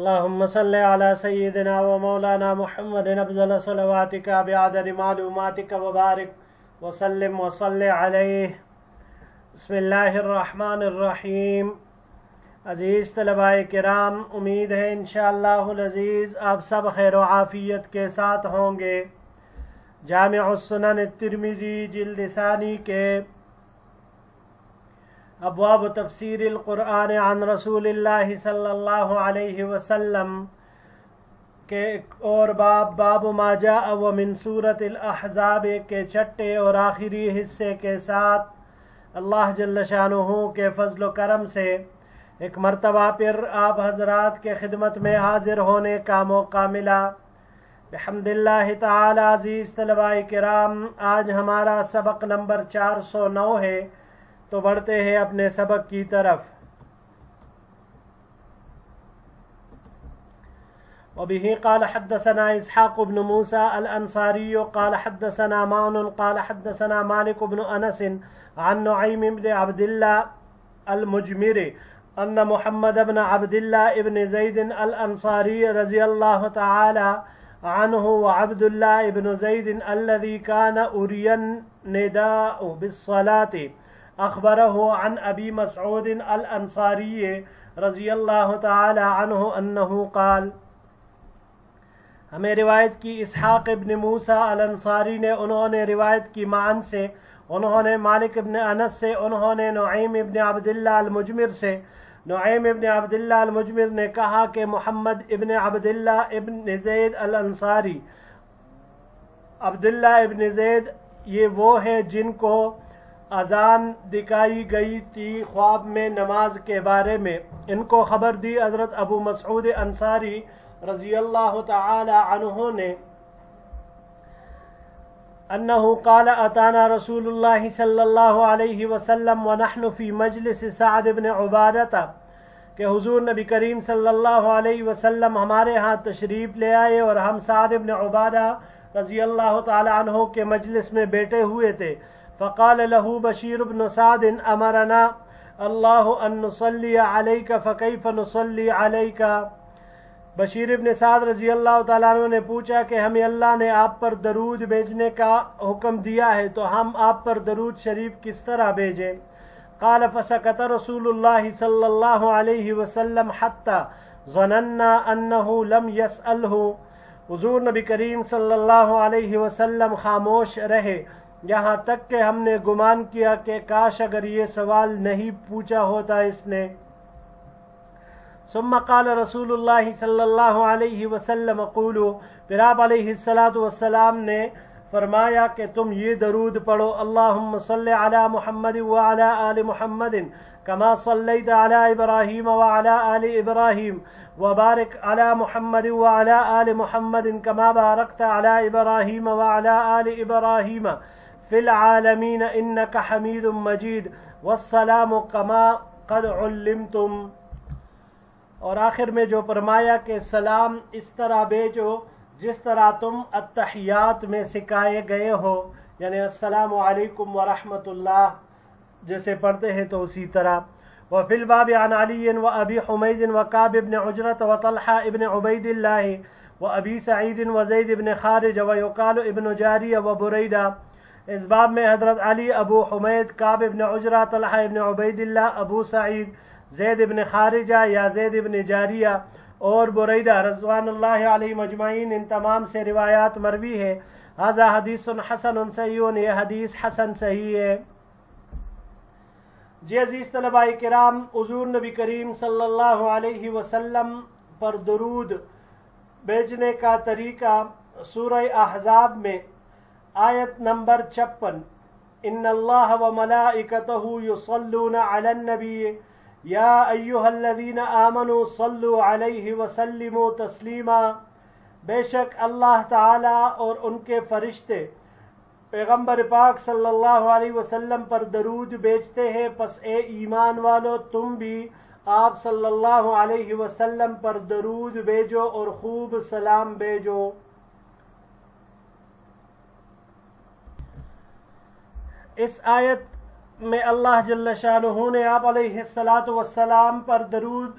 اللهم صل على سيدنا ومولانا محمد أفضل صلواتك بعدد معلوماتك وبارك وسلم وصل عليه. بسم اللہ الرحمن الرحیم. عزیز طلباء کرام، امید ہے انشاءاللہ العزیز آپ سب خیر و عافیت کے ساتھ ہوں گے. جامع السنن الترمذی جلد ثانی کے ابواب تفسیر القرآن عن رسول اللہ صلی اللہ علیہ وسلم کے اور باب ما جاء ومن سورۃ الاحزاب کے چھٹے اور آخری حصے کے ساتھ اللہ جل شانہ کے فضل و کرم سے ایک مرتبہ پھر آپ حضرات کے خدمت میں حاضر ہونے کا موقع ملا. بحمد اللہ تعالی. عزیز طلباء کرام، آج ہمارا سبق نمبر 409 ہے، تو بڑھتے ہیں اپنے سبق کی طرف. وبه قال حدثنا اسحاق بن موسى الانصاري قال حدثنا معن قال حدثنا مالك بن انس عن نعيم بن عبد الله المجمري ان محمد بن عبد الله بن زيد الانصاري رضي الله تعالى عنه وعبد الله بن زيد الذي كان أري النداء بالصلاة اخبره عن ابی مسعود الانصاری رضی اللہ تعالی عنہ انہ قال. ہمیں روایت کی اسحاق ابن موسیٰ الانصاری نے، انہوں نے روایت کی معن سے، انہوں نے مالک ابن انس سے، انہوں نے نعیم ابن عبداللہ المجمر سے. نعیم ابن عبداللہ المجمر نے کہا کہ محمد ابن عبداللہ ابن زید الانصاری، عبداللہ ابن زید یہ وہ ہے جن کو اذان دکھائی گئی تھی خواب میں نماز کے بارے میں. ان کو خبر دی حضرت ابو مسعود انصاری رضی اللہ تعالی عنہ نے انہو قال اتانا رسول اللہ صلی اللہ علیہ وسلم ونحن فی مجلس سعد بن عبادہ، کہ حضور نبی کریم صلی اللہ علیہ وسلم ہمارے ہاں تشریف لے آئے اور ہم سعد بن عبادہ رضی اللہ تعالی عنہ کے مجلس میں بیٹھے ہوئے تھے. فقال له بشیر بن سعد امرنا اللہ ان نصلی علیک فکیف نصلی علیک. بشیر ابن سعد رضی اللہ تعالیٰ عنہ نے پوچھا کہ ہمیں اللہ نے آپ پر درود بھیجنے کا حکم دیا ہے تو ہم آپ پر درود شریف کس طرح بھیجیں؟ قال فسکت رسول اللہ صلی اللہ علیہ وسلم حتی ظننا انہ لم یسألہ. حضور نبی کریم صلی اللہ علیہ وسلم خاموش رہے یہاں تک کہ ہم نے گمان کیا کہ کاش اگر یہ سوال نہیں پوچھا ہوتا اس نے. ثم قال رسول اللہ صلی اللہ علیہ وسلم قولوا، پھر آپ علیہ السلام نے فرمایا کہ تم یہ درود پڑھو: اللہم صل علی محمد وعلی آل محمد کما صلیت علی ابراہیم وعلی آل ابراہیم وبارک علی محمد وعلی آل محمد کما بارکت علی ابراہیم وعلی آل ابراہیم فی العالمین انک حمید مجید والسلام کما قد علمتم. اور آخر میں جو فرمایا کہ سلام اس طرح بھیجو جس طرح تم التحیات میں سکھائے گئے ہو، یعنی السلام علیکم ورحمۃ اللہ جیسے پڑھتے ہیں تو اسی طرح. وفی الباب عن علی وابی حمید وکعب بن عجرۃ وطلحہ ابن عبید اللہ وابی سعید وزید بن خارج ویقال ابن جاریہ وبریدہ. اس باب میں حضرت علی، ابو حمید، کعب ابن عجرہ، طلحہ ابن عبید اللہ، ابو سعید، زید ابن خارجہ یا زید ابن جاریہ اور بریدہ رضوان اللہ علیہ مجمعین، ان تمام سے روایات مروی ہے. ھذا حدیث حسن صحیح، یہ حدیث حسن صحیح ہے. جی عزیز طلباء کرام، حضور نبی کریم صلی اللہ علیہ وسلم پر درود بھیجنے کا طریقہ سورہ احزاب میں آیت نمبر 56 ان اللہ وملائکتہ یصلون علی النبی یا ایہا الذین آمنوا صلوا علیہ وسلموا تسلیما. بے شک اللہ تعالی اور ان کے فرشتے پیغمبر پاک صلی اللہ علیہ وسلم پر درود بھیجتے ہیں، پس اے ایمان والو تم بھی آپ صلی اللہ علیہ وسلم پر درود بھیجو اور خوب سلام بھیجو. اس آیت میں اللہ جل شانہ نے آپ علیہ السلام پر درود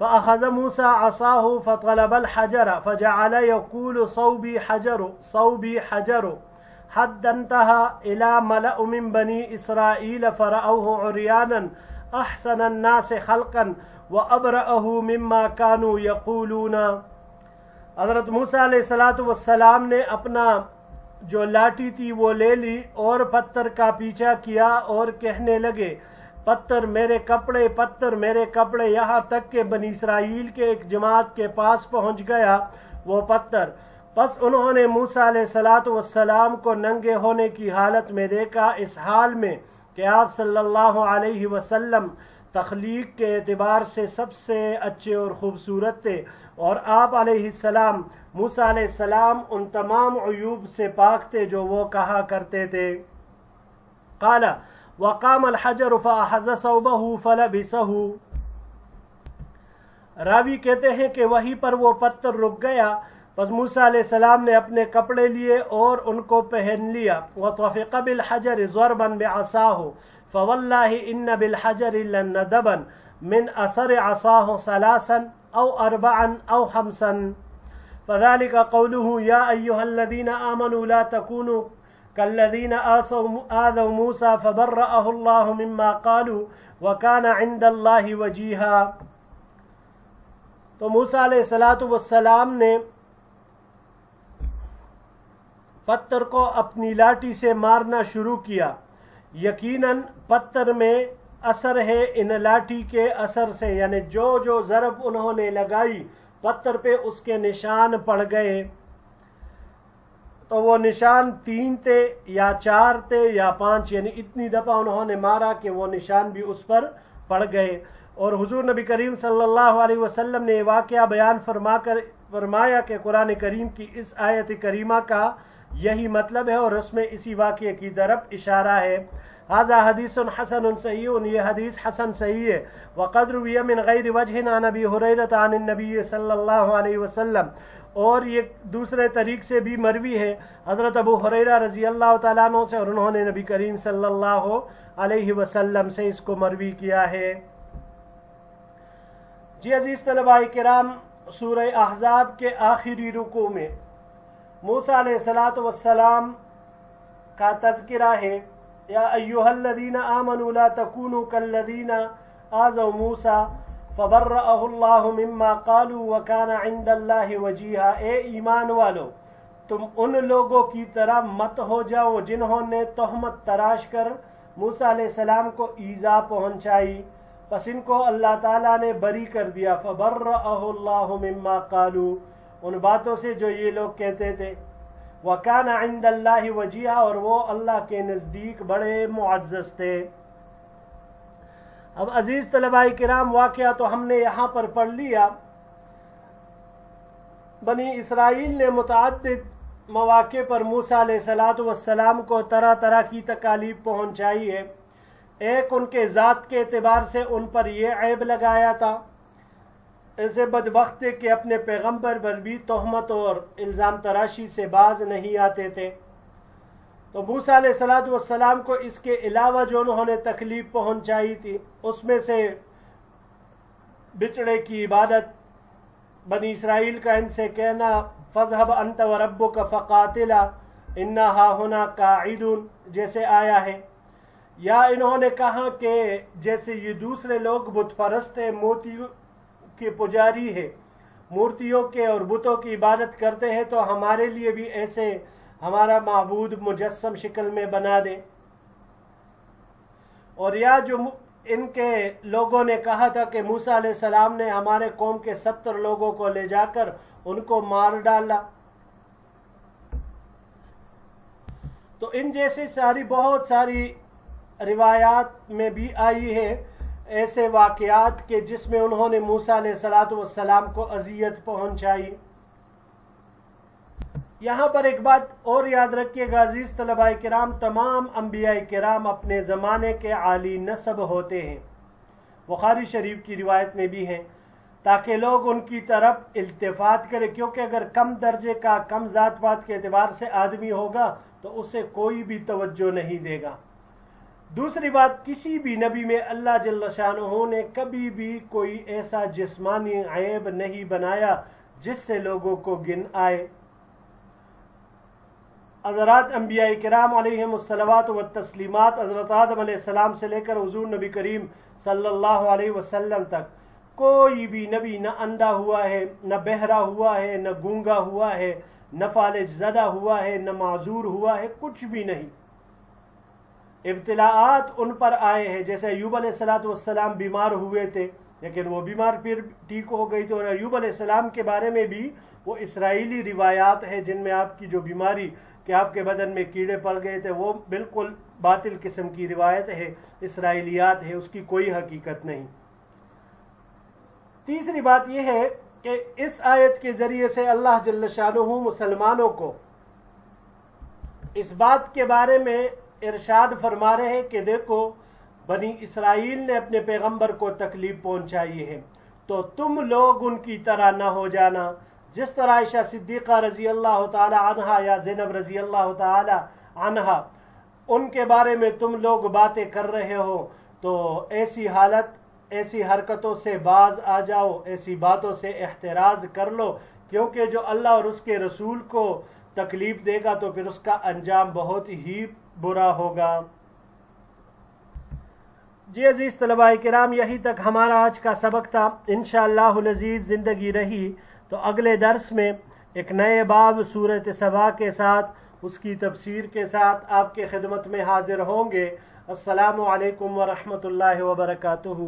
فأخذ موسى عصاه فطلب الحجر فجعل يقول صوبي حجر صوبي حجر حتى انتهى إلى ملأ من بني إسرائيل فرأوه عريانا أحسن الناس خلقا وأبرأه مما كانوا يقولون۔ حضرت موسیٰ علیہ السلام نے اپنا جو لاٹھی تھی وہ لے لی اور پتھر کا پیچھا کیا اور کہنے لگے پتھر میرے کپڑے، پتھر میرے کپڑے، یہاں تک کہ بنی اسرائیل کے ایک جماعت کے پاس پہنچ گیا وہ پتھر۔ پس انہوں نے موسیٰ علیہ السلام کو ننگے ہونے کی حالت میں دیکھا، اس حال میں کہ آپ صلی اللہ علیہ وسلم تخلیق کے اعتبار سے سب سے اچھے اور خوبصورت تھے، اور آپ علیہ السلام موسیٰ علیہ السلام ان تمام عیوب سے پاک تھے جو وہ کہا کرتے تھے۔ قال وقام الحجر فأخذ ثوبه فلبسه۔ راوی کہتے ہیں کہ وہیں پر وہ پتھر رک گیا، پس موسیٰ علیہ السلام نے اپنے کپڑے لیے اور ان کو پہن لیا۔ وطفق بالحجر ضربا بعصاه فوالله ان بالحجر لندبا من اثر عصاه ثلاثا او اربعا او خمسا فذلك قوله يا ايها الذين امنوا لا تكونوا كالذين آذوا موسى فبرأه الله مما قالوا وكان عند الله وجيها۔ تو موسیٰ علیہ السلام نے پتھر کو اپنی لاٹھی سے مارنا شروع کیا، یقیناً پتھر میں اثر ہے ان لاٹھی کے اثر سے، یعنی جو جو ضرب انہوں نے لگائی پتھر پہ اس کے نشان پڑ گئے۔ تو وہ نشان 3 تھے یا 4 تھے یا 5، یعنی اتنی دفعہ انہوں نے مارا کہ وہ نشان بھی اس پر پڑ گئے۔ اور حضور نبی کریم صلی اللہ علیہ وسلم نے واقعہ بیان فرمایا کہ قرآن کریم کی اس آیت کریمہ کا یہی مطلب ہے اور اس میں اسی واقعے کی طرف اشارہ ہے۔ ھذا حدیث حسن صحیح، یہ حدیث حسن صحیح ہے۔ وقد روی من غیر وجہ عن ابی ہریرہ عن النبی صلی اللہ علیہ وسلم، اور یہ دوسرے طریق سے بھی مروی ہے حضرت ابو ہریرہ رضی اللہ تعالیٰ عنہ سے، اور انہوں نے نبی کریم صلی اللہ علیہ وسلم سے اس کو مروی کیا ہے۔ جی عزیز طلباء کرام، سورہ احزاب کے آخری رکوع میں موسیٰ علیہ السلام کا تذکرہ ہے، یا ایھا الذین آمنوا لا تکونوا کالذین آذوا موسیٰ فبرأہ اللہ مما قالوا وکان عند اللہ وجیہا۔ اے ایمان والو، تم ان لوگوں کی طرح مت ہو جاؤ جنہوں نے تہمت تراش کر موسیٰ علیہ السلام کو ایذا پہنچائی، پس ان کو اللہ تعالیٰ نے بری کر دیا۔ فبرأہ اللہ مما قالوا، ان باتوں سے جو یہ لوگ کہتے تھے۔ وکان عند اللہ وجیہا، اور وہ اللہ کے نزدیک بڑے معزز تھے۔ اب عزیز طلباء کرام، واقعہ تو ہم نے یہاں پر پڑھ لیا۔ بنی اسرائیل نے متعدد مواقع پر موسیٰ علیہ السلام کو طرح طرح کی تکالیف پہنچائی ہے۔ ایک ان کے ذات کے اعتبار سے ان پر یہ عیب لگایا تھا، ایسے بدبخت تھے کہ اپنے پیغمبر پر بھی تہمت اور الزام تراشی سے باز نہیں آتے تھے۔ تو موسیٰ علیہ السلام کو اس کے علاوہ جو انہوں نے تکلیف پہنچائی تھی، اس میں سے بچڑے کی عبادت، بنی اسرائیل کا ان سے کہنا فَاذْهَبْ أَنْتَ وَرَبُّكَ فَقَاتِلَا إِنَّا هَاهُنَا قَاعِدُونَ جیسے آیا ہے، یا انہوں نے کہا کہ جیسے یہ دوسرے لوگ بت پرست ہیں، مورتیوں کے پجاری ہیں، مورتیوں کے اور بتوں کی عبادت کرتے ہیں، تو ہمارے لیے بھی ایسے ہمارا معبود مجسم شکل میں بنا دے۔ اور یا جو ان کے لوگوں نے کہا تھا کہ موسیٰ علیہ السلام نے ہمارے قوم کے 70 لوگوں کو لے جا کر ان کو مار ڈالا۔ تو ان جیسی بہت ساری روایات میں بھی آئی ہے ایسے واقعات کہ جس میں انہوں نے موسیٰ علیہ السلام کو اذیت پہنچائی۔ یہاں پر ایک بات اور یاد رکھیے گا عزیز طلباء کرام، تمام انبیاء کرام اپنے زمانے کے عالی نسب ہوتے ہیں، بخاری شریف کی روایت میں بھی ہیں، تاکہ لوگ ان کی طرف التفات کریں، کیونکہ اگر کم درجے کا، کم ذات پات کے اعتبار سے آدمی ہوگا تو اسے کوئی بھی توجہ نہیں دے گا۔ دوسری بات، کسی بھی نبی میں اللہ جل شانہ نے کبھی بھی کوئی ایسا جسمانی عیب نہیں بنایا جس سے لوگوں کو گن آئے۔ حضرات انبیاء کرام علیہم الصلوات والتسلیمات، حضرت آدم علیہ السلام سے لے کر حضور نبی کریم صلی اللہ علیہ وسلم تک کوئی بھی نبی نہ اندھا ہوا ہے، نہ بہرا ہوا ہے، نہ گونگا ہوا ہے، نہ فالج زدہ ہوا ہے، نہ معذور ہوا ہے، کچھ بھی نہیں۔ ابتلاءات ان پر آئے ہیں، جیسے ایوب علیہ السلام بیمار ہوئے تھے لیکن وہ بیمار پھر ٹھیک ہو گئی تھی، اور ایوب علیہ السلام کے بارے میں بھی وہ اسرائیلی روایات ہیں جن میں آپ کی جو بیماری کہ آپ کے بدن میں کیڑے پڑ گئے تھے، وہ بالکل باطل قسم کی روایت ہے، اسرائیلیات ہے، اس کی کوئی حقیقت نہیں۔ تیسری بات یہ ہے کہ اس آیت کے ذریعے سے اللہ جل شانہ مسلمانوں کو اس بات کے بارے میں ارشاد فرما رہے ہیں کہ دیکھو، بنی اسرائیل نے اپنے پیغمبر کو تکلیف پہنچائی ہے، تو تم لوگ ان کی طرح نہ ہو جانا۔ جس طرح عائشہ صدیقہ رضی اللہ تعالی عنہا یا زینب رضی اللہ تعالی عنہا ان کے بارے میں تم لوگ باتیں کر رہے ہو، تو ایسی حالت، ایسی حرکتوں سے باز آ جاؤ، ایسی باتوں سے احتراز کر لو، کیونکہ جو اللہ اور اس کے رسول کو تکلیف دے گا تو پھر اس کا انجام بہت ہی برا ہوگا۔ جی عزیز طلباء کرام، یہی تک ہمارا آج کا سبق تھا۔ انشاءاللہ العزیز زندگی رہی تو اگلے درس میں ایک نئے باب سورۃ سبا کے ساتھ، اس کی تفسیر کے ساتھ آپ کے خدمت میں حاضر ہوں گے۔ السلام علیکم ورحمۃ اللہ وبرکاتہ۔